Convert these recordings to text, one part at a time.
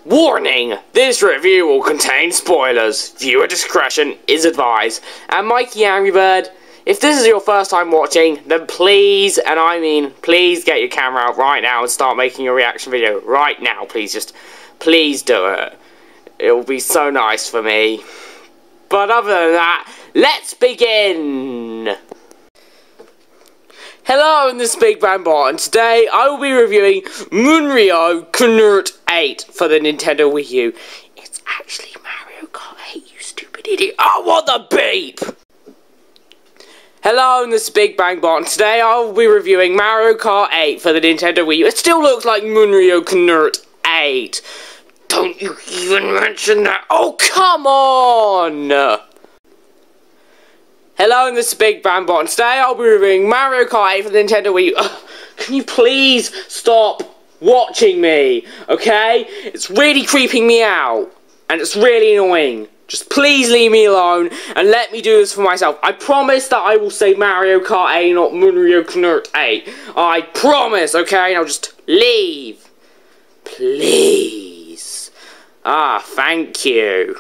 Warning! This review will contain spoilers. Viewer discretion is advised. And Mikey Angry Bird, if this is your first time watching, then please, and I mean please, get your camera out right now and start making a reaction video right now. Please do it. It will be so nice for me. But other than that, let's begin! Hello, this is Big Bang Bot, and today I will be reviewing MnRIO KnRT for the Nintendo Wii U. It's actually Mario Kart 8, you stupid idiot. Oh, what the beep! Hello, this is Big Bang Bot, and today I will be reviewing Mario Kart 8 for the Nintendo Wii U. It still looks like MnRIO KnRT 8. Don't you even mention that. Oh, come on! Hello, this is Big Bang Bot, and today I'll be reviewing Mario Kart 8 for the Nintendo Wii U. Can you please stop watching me, okay? It's really creeping me out, and it's really annoying. Just please leave me alone, and let me do this for myself. I promise that I will say Mario Kart 8, not MnRIO KnRT 8. I promise, okay? Now just leave. Please. Thank you.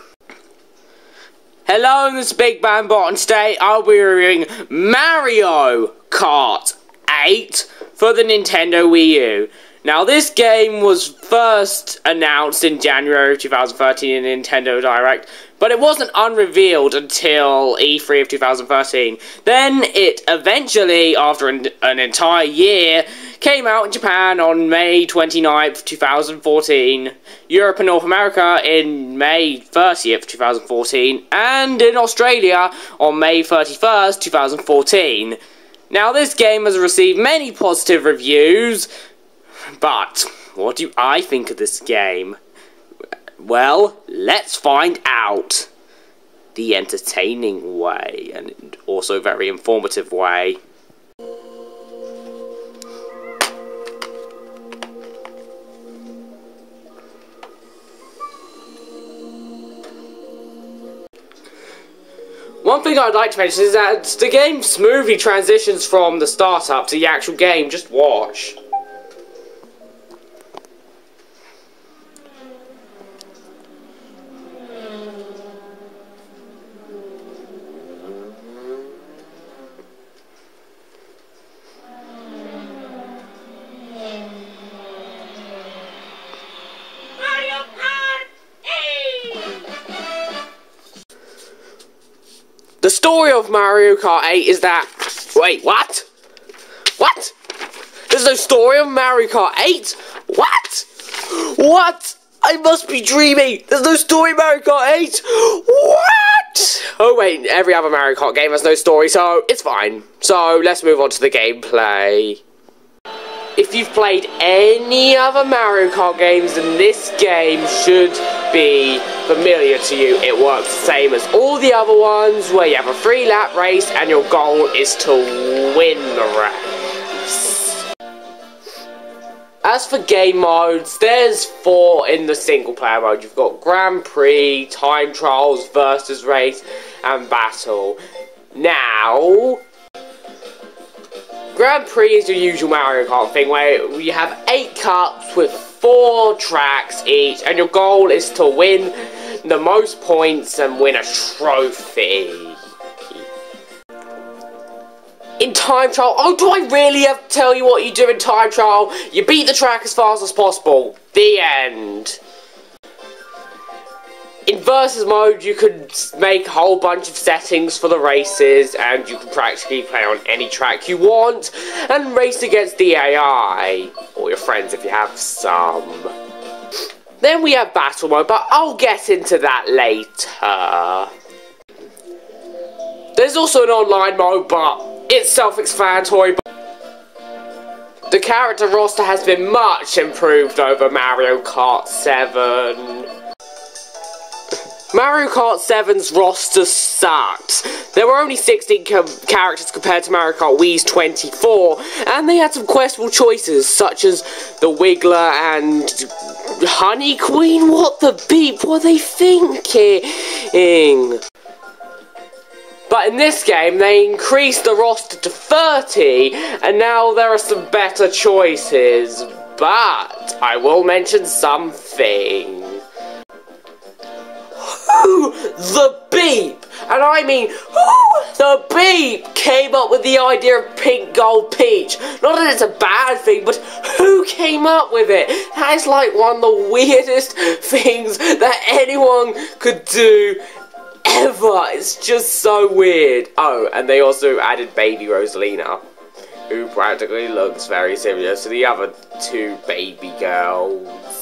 Hello, this is Big Bang Bot, and today I'll be reviewing Mario Kart 8 for the Nintendo Wii U. Now, this game was first announced in January of 2013 in Nintendo Direct, but it wasn't unrevealed until E3 of 2013. Then it eventually, after an entire year, came out in Japan on May 29th, 2014, Europe and North America in May 30th, 2014, and in Australia on May 31st, 2014. Now, this game has received many positive reviews, but what do I think of this game? Well, let's find out. The entertaining way, and also very informative way. One thing I'd like to mention is that the game smoothly transitions from the startup to the actual game. Just watch. The story of Mario Kart 8 is that... Wait, what? What? There's no story of Mario Kart 8? What? What? I must be dreaming. There's no story of Mario Kart 8? What? Oh wait, every other Mario Kart game has no story, so it's fine. So, let's move on to the gameplay. If you've played any other Mario Kart games, then this game should be familiar to you. It works the same as all the other ones, where you have a 3-lap race and your goal is to win the race. As for game modes, there's 4 in the single player mode. You've got Grand Prix, Time Trials, Versus Race, and Battle. Now, Grand Prix is your usual Mario Kart thing, where you have 8 cups with 4 tracks each, and your goal is to win the most points and win a trophy. In Time Trial, oh, do I really have to tell you what you do in Time Trial? You beat the track as fast as possible. The end. In Versus mode, you could make a whole bunch of settings for the races, and you can practically play on any track you want, and race against the AI, or your friends if you have some. Then we have Battle mode, but I'll get into that later. There's also an online mode, but it's self-explanatory. The character roster has been much improved over Mario Kart 7. Mario Kart 7's roster sucks. There were only 16 characters compared to Mario Kart Wii's 24, and they had some questionable choices, such as the Wiggler and Honey Queen. What the beep were they thinking? But in this game, they increased the roster to 30, and now there are some better choices. But I will mention something. who the beep, and I mean who the beep came up with the idea of pink gold peach? Not that it's a bad thing, but who came up with it? That is like one of the weirdest things that anyone could do ever. It's just so weird. Oh, and they also added baby Rosalina, who practically looks very similar to the other two baby girls.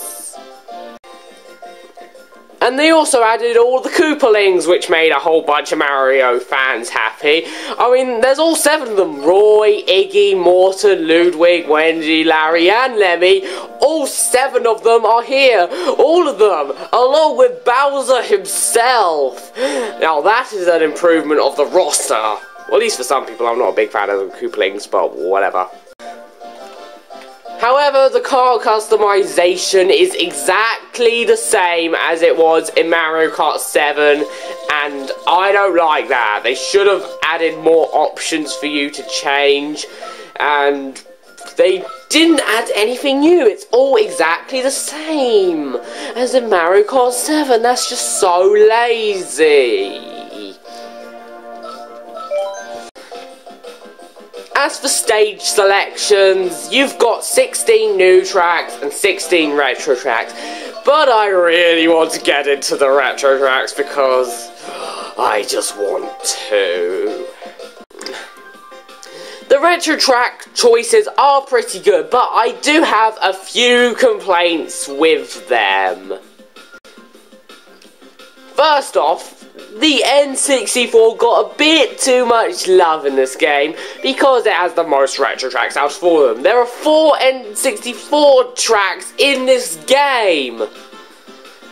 And they also added all the Koopalings, which made a whole bunch of Mario fans happy. I mean, there's all 7 of them. Roy, Iggy, Morton, Ludwig, Wendy, Larry, and Lemmy. All 7 of them are here. All of them, along with Bowser himself. Now, that is an improvement of the roster. Well, at least for some people. I'm not a big fan of the Koopalings, but whatever. However, the car customization is exactly the same as it was in Mario Kart 7, and I don't like that. They should have added more options for you to change, and they didn't add anything new. It's all exactly the same as in Mario Kart 7. That's just so lazy. As for stage selections, you've got 16 new tracks and 16 retro tracks, but I really want to get into the retro tracks because I just want to. The retro track choices are pretty good, but I do have a few complaints with them. First off, the N64 got a bit too much love in this game because it has the most retro tracks out of all of them. There are 4 N64 tracks in this game.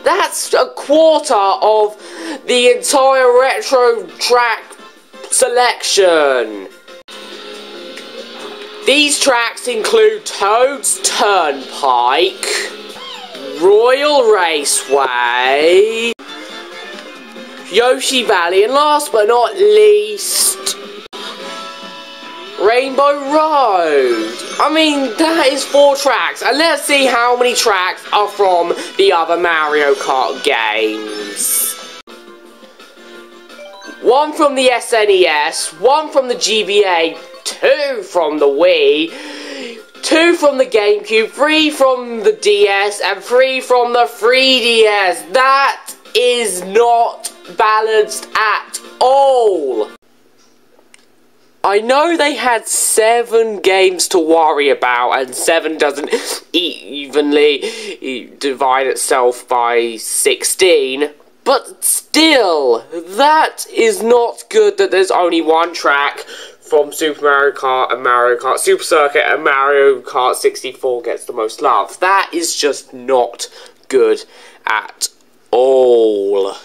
That's a quarter of the entire retro track selection. These tracks include Toad's Turnpike, Royal Raceway, Yoshi Valley, and last but not least, Rainbow Road. I mean, that is 4 tracks, and let's see how many tracks are from the other Mario Kart games. 1 from the SNES, 1 from the GBA, 2 from the Wii, 2 from the GameCube, 3 from the DS, and 3 from the 3DS. That is not balanced at all. I know they had 7 games to worry about, and 7 doesn't evenly divide itself by 16, but still, that is not good that there's only 1 track from Super Mario Kart and Mario Kart Super Circuit, and Mario Kart 64 gets the most love. That is just not good at all.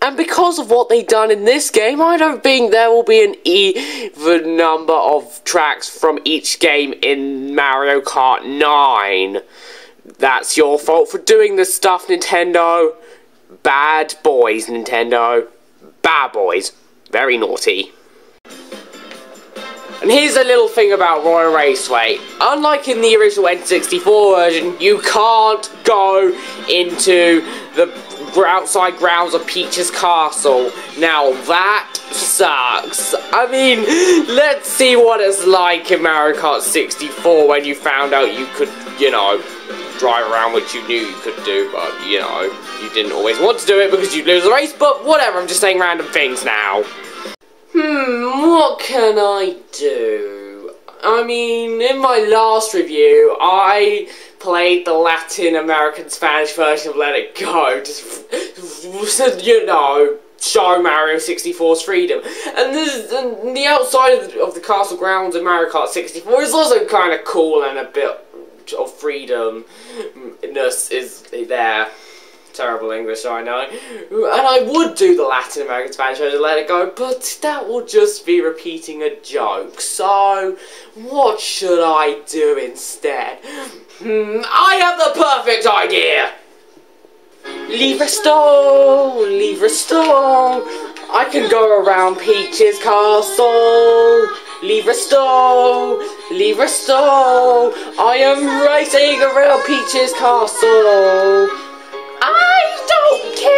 And because of what they've done in this game, I don't think there will be an even number of tracks from each game in Mario Kart 9. That's your fault for doing this stuff, Nintendo. Bad boys, Nintendo. Bad boys. Very naughty. And here's a little thing about Royal Raceway. Unlike in the original N64 version, you can't go into the outside grounds of Peach's castle. Now that sucks. I mean, let's see what it's like in Mario Kart 64 when you found out you could, you know, drive around, which you knew you could do, but, you know, you didn't always want to do it because you'd lose the race, but whatever, I'm just saying random things now. What can I do? I mean, in my last review, I played the Latin American Spanish version of Let It Go, just, you know, show Mario 64's freedom. And the outside of the castle grounds of Mario Kart 64 is also kind of cool, and a bit of freedomness is there. Terrible English, I know. And I would do the Latin American Spanish version, Let It Go, but that will just be repeating a joke. So, what should I do instead? I have the perfect idea! Leave a stall, leave a stall. I can go around Peach's castle. Leave a stall, leave a stall. I am racing around Peach's castle. I don't care.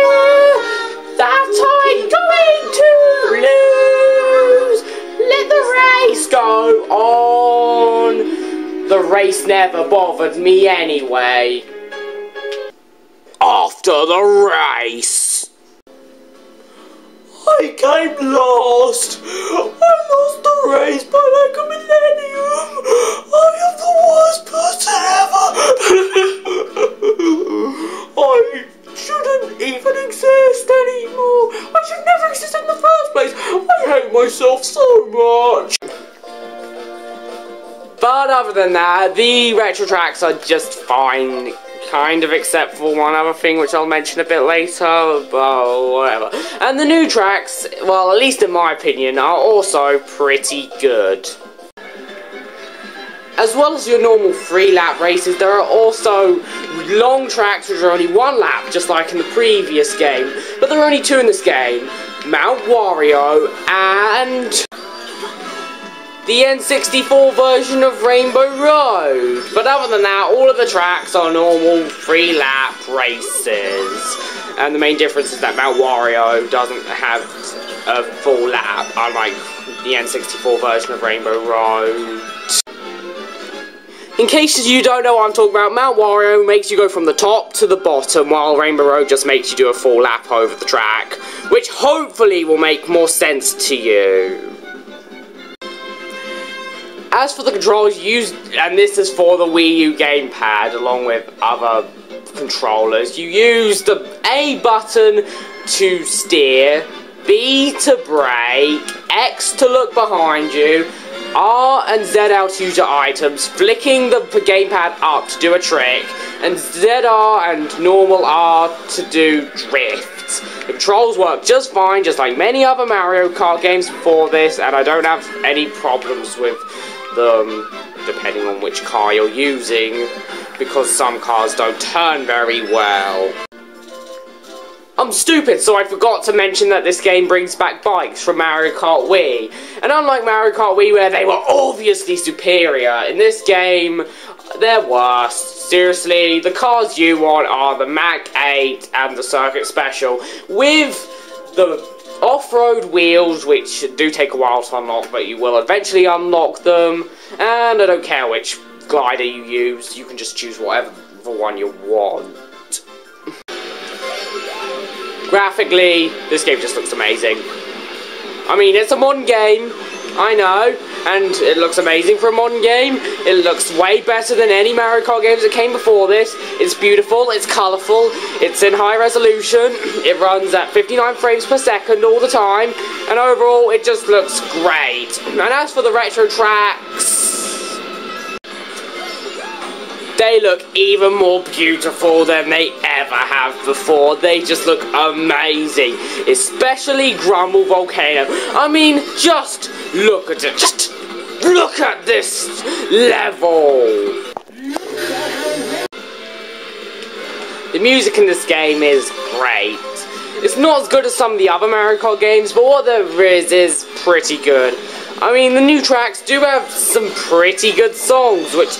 just go on. The race never bothered me anyway. After the race, I came last. I lost the race by like a millennium. I am the worst person ever. I shouldn't even exist anymore. I should never exist in the first place. I hate myself so much. But other than that, the retro tracks are just fine. Kind of, except for one other thing which I'll mention a bit later, but whatever. And the new tracks, well, at least in my opinion, are also pretty good. As well as your normal 3-lap races, there are also long tracks which are only 1 lap, just like in the previous game. But there are only 2 in this game, MnRIO and the N64 version of Rainbow Road. But other than that, all of the tracks are normal 3-lap races. And the main difference is that MnRIO doesn't have a full lap, unlike the N64 version of Rainbow Road. In case you don't know what I'm talking about, MnRIO makes you go from the top to the bottom, while Rainbow Road just makes you do a full lap over the track, which hopefully will make more sense to you. As for the controls used, and this is for the Wii U gamepad along with other controllers, you use the A button to steer, B to brake, X to look behind you, R and ZL to use your items, flicking the gamepad up to do a trick, and ZR and normal R to do drifts. The controls work just fine, just like many other Mario Kart games before this, and I don't have any problems with them, depending on which car you're using, because some cars don't turn very well. I'm stupid, so I forgot to mention that this game brings back bikes from Mario Kart Wii. And unlike Mario Kart Wii, where they were obviously superior, in this game, they're worse. Seriously, the cars you want are the Mac 8 and the Circuit Special, with the off-road wheels, which do take a while to unlock, but you will eventually unlock them. And I don't care which glider you use, you can just choose whatever one you want. Graphically, this game just looks amazing. I mean, it's a modern game, I know, and it looks amazing for a modern game. It looks way better than any Mario Kart games that came before this. It's beautiful, it's colourful, it's in high resolution, it runs at 59 frames per second all the time, and overall, it just looks great. And as for the retro tracks, they look even more beautiful than they ever have before. They just look amazing. Especially Grumble Volcano. I mean, just look at it. Just look at this level. The music in this game is great. It's not as good as some of the other Mario Kart games, but what there is pretty good. I mean, the new tracks do have some pretty good songs, which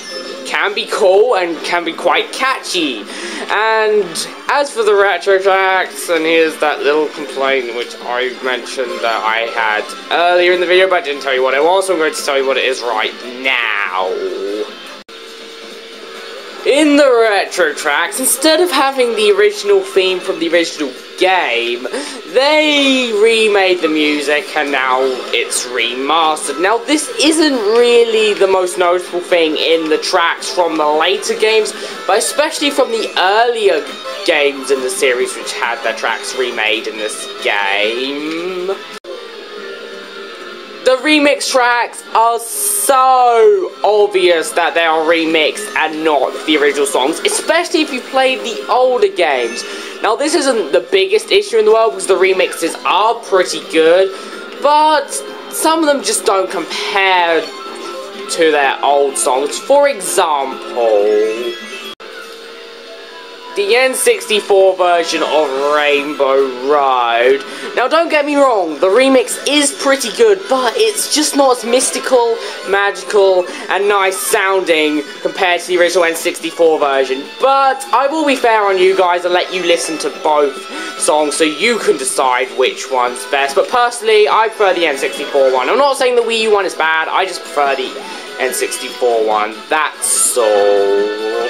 can be cool and can be quite catchy. And as for the retro tracks, and here's that little complaint which I mentioned that I had earlier in the video, but I didn't tell you what it was, so I'm going to tell you what it is right now. In the retro tracks, instead of having the original theme from the original game, they remade the music and now it's remastered. Now, this isn't really the most noticeable thing in the tracks from the later games, but especially from the earlier games in the series which had their tracks remade in this game. The remix tracks are so obvious that they are remixed and not the original songs, especially if you played the older games. Now, this isn't the biggest issue in the world because the remixes are pretty good, but some of them just don't compare to their old songs. For example, the N64 version of Rainbow Road. Now don't get me wrong, the remix is pretty good, but it's just not as mystical, magical, and nice sounding compared to the original N64 version. But I will be fair on you guys and let you listen to both songs so you can decide which one's best. But personally, I prefer the N64 one. I'm not saying the Wii U one is bad, I just prefer the N64 one. That's all.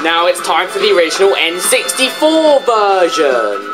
Now it's time for the original N64 version.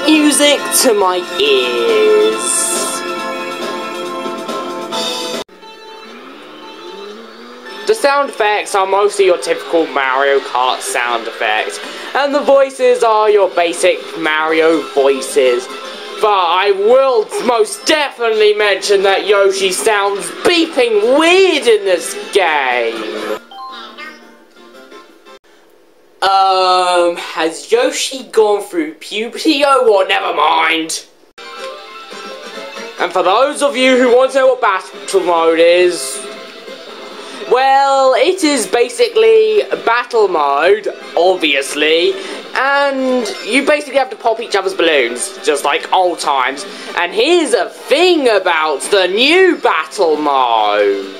Music to my ears. The sound effects are mostly your typical Mario Kart sound effects, and the voices are your basic Mario voices. But I will most definitely mention that Yoshi sounds beeping weird in this game. Has Yoshi gone through puberty? Oh, what? Never mind. And for those of you who want to know what battle mode is, well, it is basically battle mode, obviously, and you basically have to pop each other's balloons, just like old times. And here's a thing about the new battle mode.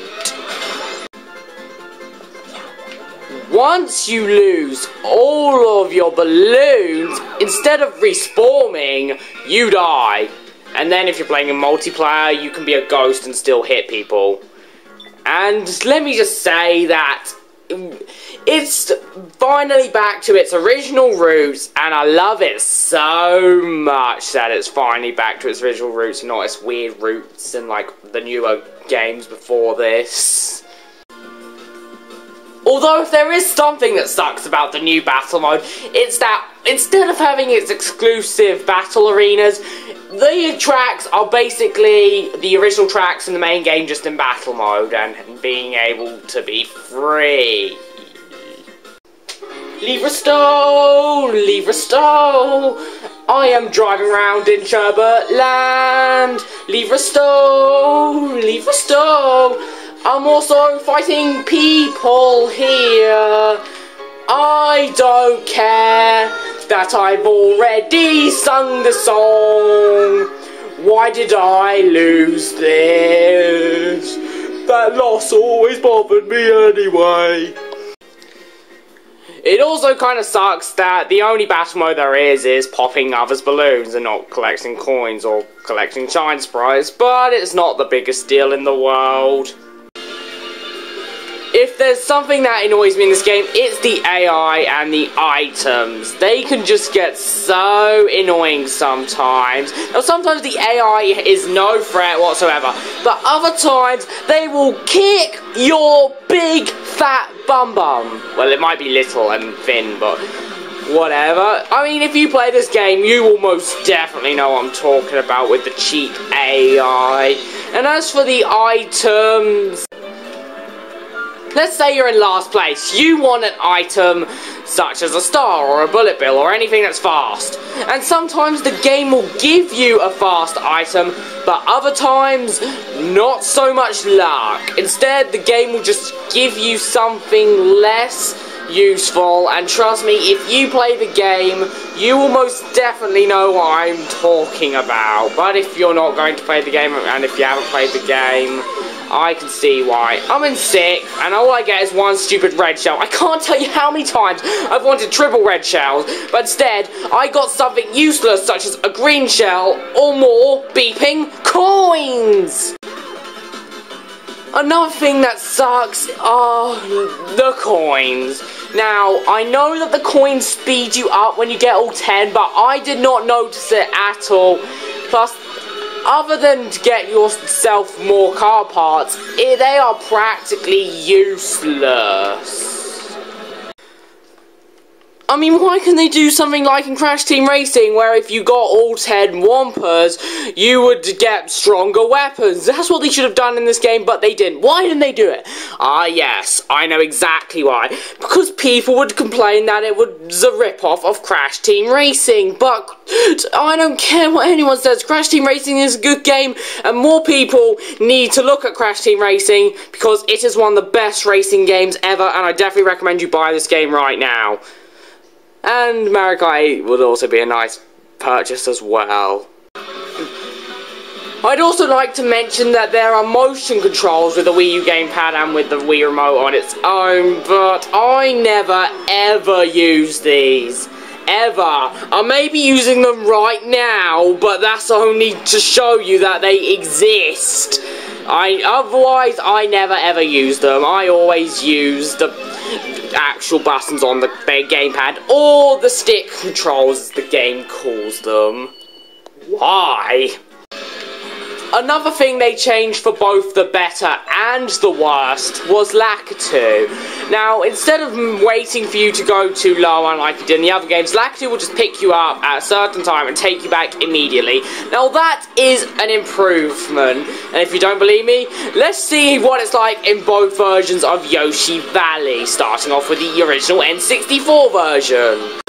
Once you lose all of your balloons, instead of respawning, you die. And then if you're playing in multiplayer, you can be a ghost and still hit people. And let me just say that it's finally back to its original roots, and I love it so much that it's finally back to its original roots and not its weird roots and like the newer games before this. Although if there is something that sucks about the new battle mode, it's that instead of having its exclusive battle arenas, the tracks are basically the original tracks in the main game just in battle mode and being able to be free. Leave Restow, leave Restow. I am driving around in Sherbert Land. Leave Restow, leave Restow. I'm also fighting people here. I don't care that I've already sung the song. Why did I lose this? That loss always bothered me anyway. It also kind of sucks that the only battle mode there is popping others' balloons and not collecting coins or collecting shine sprites, but it's not the biggest deal in the world. if there's something that annoys me in this game, it's the AI and the items. They can just get so annoying sometimes. Now, sometimes the AI is no threat whatsoever, but other times they will kick your big fat bum bum. Well, it might be little and thin, but whatever. I mean, if you play this game, you will most definitely know what I'm talking about with the cheap AI. And as for the items, let's say you're in last place. You want an item such as a star or a bullet bill or anything that's fast. And sometimes the game will give you a fast item, but other times, not so much luck. Instead, the game will just give you something less useful, and trust me, if you play the game, you will most definitely know what I'm talking about. But if you're not going to play the game, and if you haven't played the game, I can see why. I'm in 6th, and all I get is one stupid red shell. I can't tell you how many times I've wanted triple red shells, but instead, I got something useless, such as a green shell, or more beeping coins! Another thing that sucks are the coins. Now, I know that the coins speed you up when you get all 10, but I did not notice it at all. Plus, other than to get yourself more car parts, they are practically useless. I mean, why can't they do something like in Crash Team Racing, where if you got all 10 Whompers, you would get stronger weapons? That's what they should have done in this game, but they didn't. Why didn't they do it? Ah, yes, I know exactly why. Because people would complain that it was a rip-off of Crash Team Racing, but I don't care what anyone says. Crash Team Racing is a good game, and more people need to look at Crash Team Racing, because it is one of the best racing games ever, and I definitely recommend you buy this game right now. And MnRIO Kart 8 would also be a nice purchase as well. I'd also like to mention that there are motion controls with the Wii U gamepad and with the Wii remote on its own, but I never ever use these. Ever. I may be using them right now, but that's only to show you that they exist. Otherwise, I never ever use them. I always use the actual buttons on the gamepad, or the stick controls as the game calls them. Why? Another thing they changed for both the better and the worst was Lakitu. Now, instead of waiting for you to go too low, unlike you did in the other games, Lakitu will just pick you up at a certain time and take you back immediately. Now, that is an improvement. And if you don't believe me, let's see what it's like in both versions of Yoshi Valley, starting off with the original N64 version.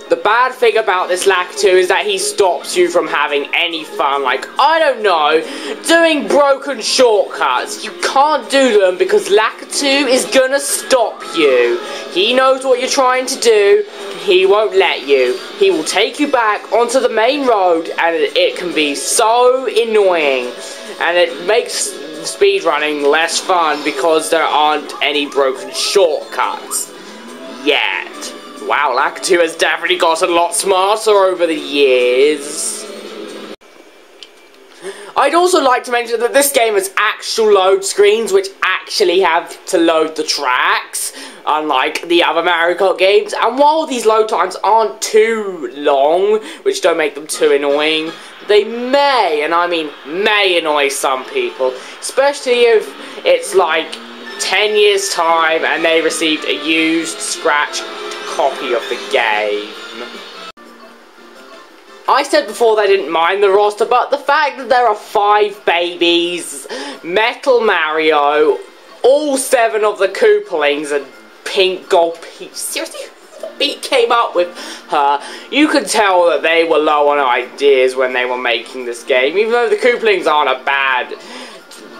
The bad thing about this Lakitu is that he stops you from having any fun, like, I don't know, doing broken shortcuts. You can't do them because Lakitu is gonna stop you. He knows what you're trying to do, he won't let you. He will take you back onto the main road, and it can be so annoying. And it makes speedrunning less fun because there aren't any broken shortcuts yet. Wow, Lakitu has definitely got a lot smarter over the years. I'd also like to mention that this game has actual load screens, which actually have to load the tracks, unlike the other MnRIO Kart games. And while these load times aren't too long, which don't make them too annoying, they may, and I mean may, annoy some people, especially if it's like 10 years time and they received a used, scratch copy of the game. I said before that I didn't mind the roster, but the fact that there are 5 babies, Metal Mario, all 7 of the Koopalings, and Pink Gold Peach, seriously, who came up with her? You could tell that they were low on ideas when they were making this game, even though the Koopalings aren't a bad,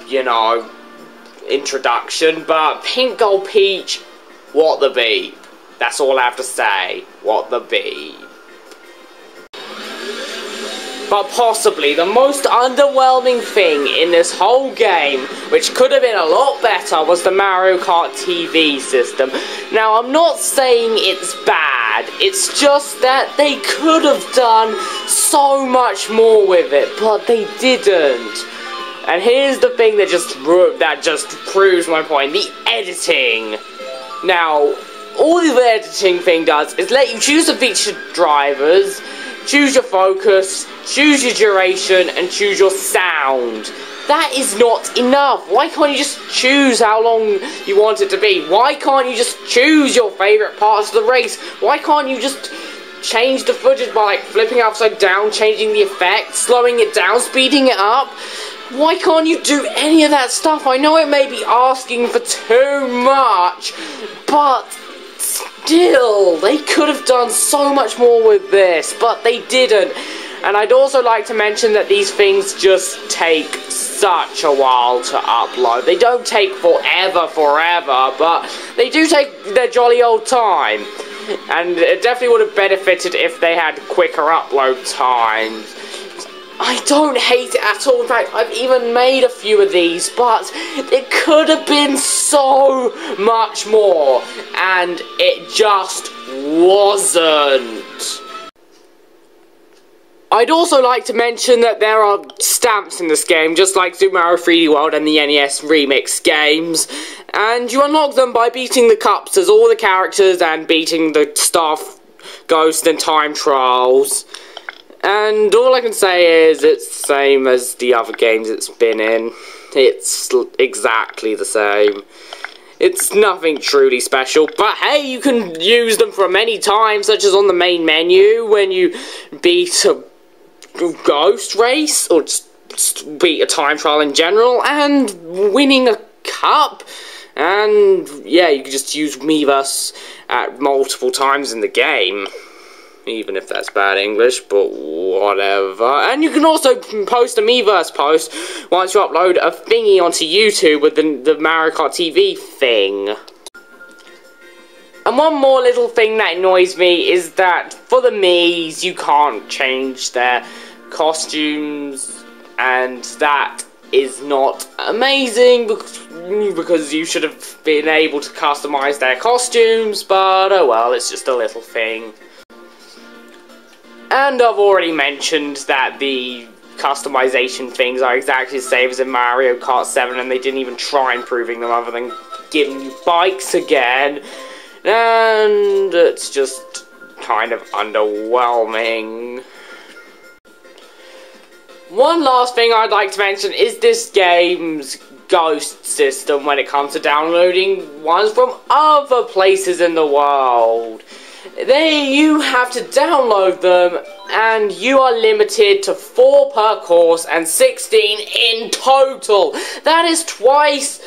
you know, introduction, but Pink Gold Peach, what the beep? That's all I have to say. What the beep? But possibly the most underwhelming thing in this whole game, which could have been a lot better, was the Mario Kart TV system. Now, I'm not saying it's bad, it's just that they could have done so much more with it, but they didn't. And here's the thing that just proves my point, the editing. Now, all the editing thing does is let you choose the featured drivers, choose your focus, choose your duration, and choose your sound. That is not enough. Why can't you just choose how long you want it to be? Why can't you just choose your favourite parts of the race? Why can't you just change the footage by like flipping upside down, changing the effect, slowing it down, speeding it up? Why can't you do any of that stuff? I know it may be asking for too much, but still, they could have done so much more with this, but they didn't. And I'd also like to mention that these things just take such a while to upload. They don't take forever, but they do take their jolly old time. And it definitely would have benefited if they had quicker upload times. I don't hate it at all. In fact, I've even made a few of these, but it could have been so much more, and it just wasn't. I'd also like to mention that there are stamps in this game, just like Super Mario 3D World and the NES Remix games, and you unlock them by beating the cups as all the characters and beating the staff, ghost, and time trials. And all I can say is it's the same as the other games it's been in. It's exactly the same. It's nothing truly special, but hey, you can use them for many times, such as on the main menu when you beat a ghost race, or just beat a time trial in general, and winning a cup. And yeah, you can just use Miiverse at multiple times in the game. Even if that's bad English, but whatever. And you can also post a Miiverse post once you upload a thingy onto YouTube with the Mario Kart TV thing. And one more little thing that annoys me is that for the Miis, you can't change their costumes, and that is not amazing because you should have been able to customize their costumes, but oh well, it's just a little thing. And I've already mentioned that the customization things are exactly the same as in Mario Kart 7, and they didn't even try improving them other than giving you bikes again. And it's just kind of underwhelming. One last thing I'd like to mention is this game's ghost system when it comes to downloading ones from other places in the world. You have to download them, and you are limited to 4 per course and 16 in total. That is twice,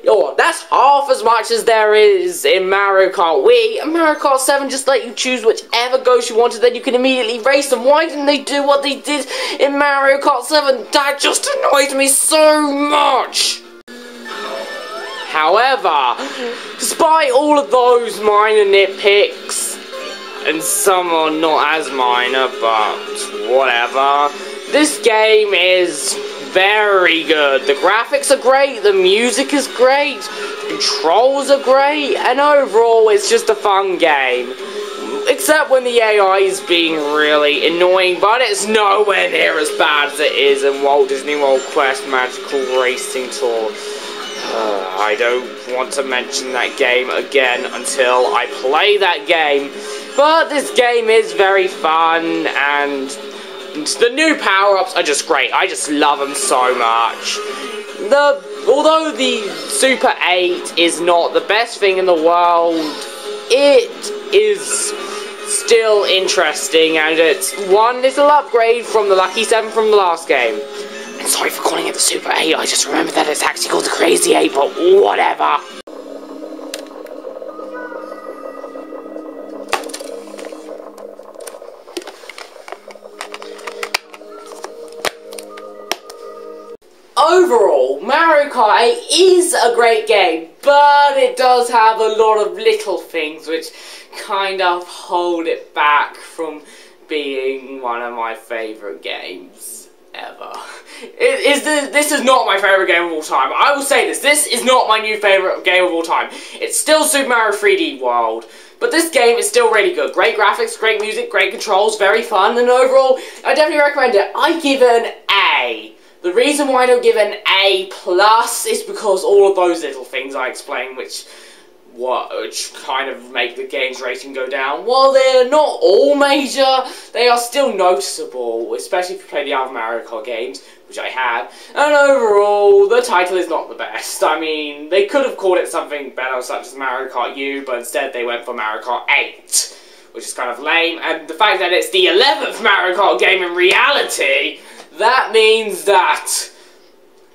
or that's half as much as there is in Mario Kart Wii. And Mario Kart 7 just let you choose whichever ghost you wanted, then you can immediately race them. Why didn't they do what they did in Mario Kart 7? That just annoys me so much. However, despite all of those minor nitpicks, and some are not as minor, but whatever, this game is very good. The graphics are great, the music is great, the controls are great, and overall it's just a fun game. Except when the AI is being really annoying, but it's nowhere near as bad as it is in Walt Disney World Quest Magical Racing Tour. I don't want to mention that game again until I play that game. But this game is very fun, and the new power-ups are just great. I just love them so much. Although the Super 8 is not the best thing in the world, it is still interesting, and it's one little upgrade from the Lucky 7 from the last game. And sorry for calling it the Super 8, I just remembered that it's actually called the Crazy 8, but whatever. Overall, Mario Kart 8 is a great game, but it does have a lot of little things which kind of hold it back from being one of my favourite games ever. This is not my favourite game of all time. I will say this. This is not my new favourite game of all time. It's still Super Mario 3D World. But this game is still really good. Great graphics, great music, great controls, very fun, and overall, I definitely recommend it. I give it an A. The reason why I don't give it an A+ is because all of those little things I explained, which kind of make the game's rating go down. While they're not all major, they are still noticeable, especially if you play the other Mario Kart games, which I have. And overall, the title is not the best. I mean, they could have called it something better, such as Mario Kart U, but instead they went for Mario Kart 8, which is kind of lame. And the fact that it's the 11th Mario Kart game in reality, that means that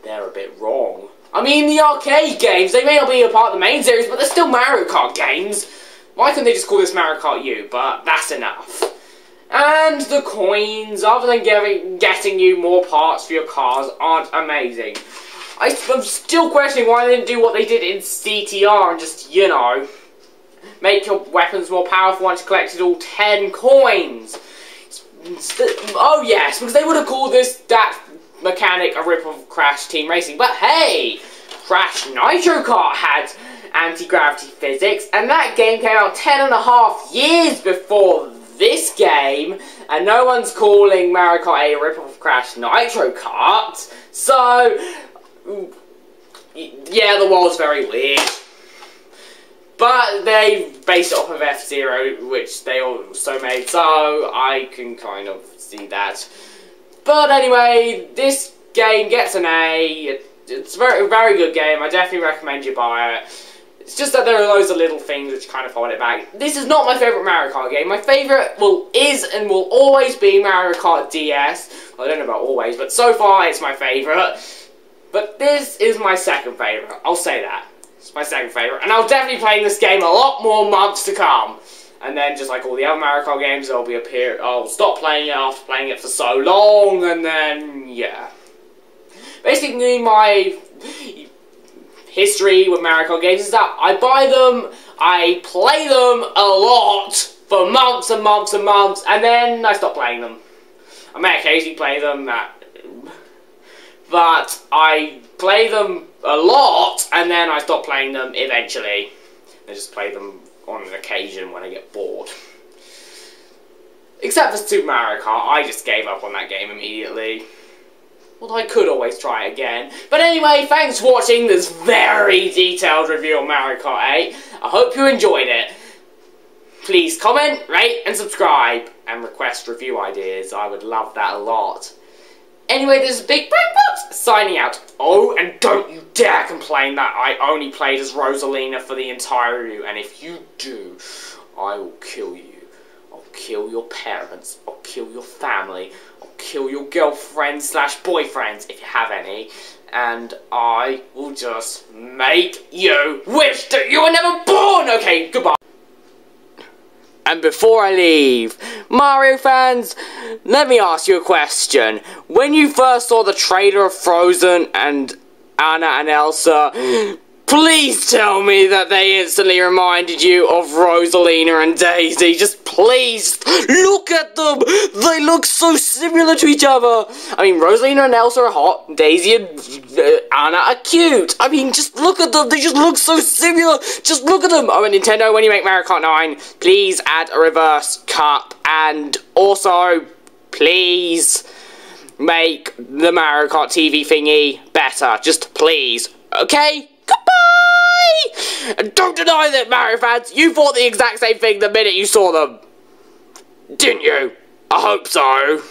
they're a bit wrong. I mean, the arcade games, they may not be a part of the main series, but they're still Mario Kart games. Why couldn't they just call this Mario Kart U? But that's enough. And the coins, other than getting you more parts for your cars, aren't amazing. I'm still questioning why they didn't do what they did in CTR and just, you know, make your weapons more powerful once you collected all 10 coins. Oh yes, because they would have called that mechanic a rip of Crash Team Racing. But hey, Crash Nitro Kart had anti-gravity physics, and that game came out 10.5 years before this game, and no one's calling Mario Kart 8 a rip of Crash Nitro Kart. So yeah, the world's very weird. But they based it off of F-Zero, which they also made, so I can kind of see that. But anyway, this game gets an A. It's a very, very good game. I definitely recommend you buy it. It's just that there are loads of little things which kind of hold it back. This is not my favourite Mario Kart game. My favourite is and will always be Mario Kart DS. Well, I don't know about always, but so far it's my favourite. But this is my second favourite. I'll say that. It's my second favourite. And I'll definitely be playing this game a lot more months to come. And then, just like all the other Mario Kart games, I'll stop playing it after playing it for so long, and then, yeah. Basically, my history with Mario Kart games is that I buy them, I play them a lot for months and months and months, and then I stop playing them. I may occasionally play them, but I play them a lot, and then I stop playing them eventually. I just play them on an occasion when I get bored. Except for Super Mario Kart, I just gave up on that game immediately. Well, I could always try it again. But anyway, thanks for watching this very detailed review of Mario Kart 8. I hope you enjoyed it. Please comment, rate, and subscribe, and request review ideas. I would love that a lot. Anyway, this is Big Breakfast signing out. Oh, and don't you dare complain that I only played as Rosalina for the entire review. And if you do, I will kill you. I'll kill your parents. I'll kill your family. I'll kill your girlfriends/boyfriends, if you have any. And I will just make you wish that you were never born. Okay, goodbye. And before I leave, Mario fans, let me ask you a question. When you first saw the trailer of Frozen and Anna and Elsa, please tell me that they instantly reminded you of Rosalina and Daisy. Just please, look at them. They look so similar to each other. I mean, Rosalina and Elsa are hot. Daisy and Anna are cute. I mean, just look at them. They just look so similar. Just look at them. Oh, and Nintendo, when you make Mario Kart 9, please add a reverse cup. And also, please make the Mario Kart TV thingy better. Just please. Okay? Goodbye! And don't deny that, Mario fans, you thought the exact same thing the minute you saw them. Didn't you? I hope so.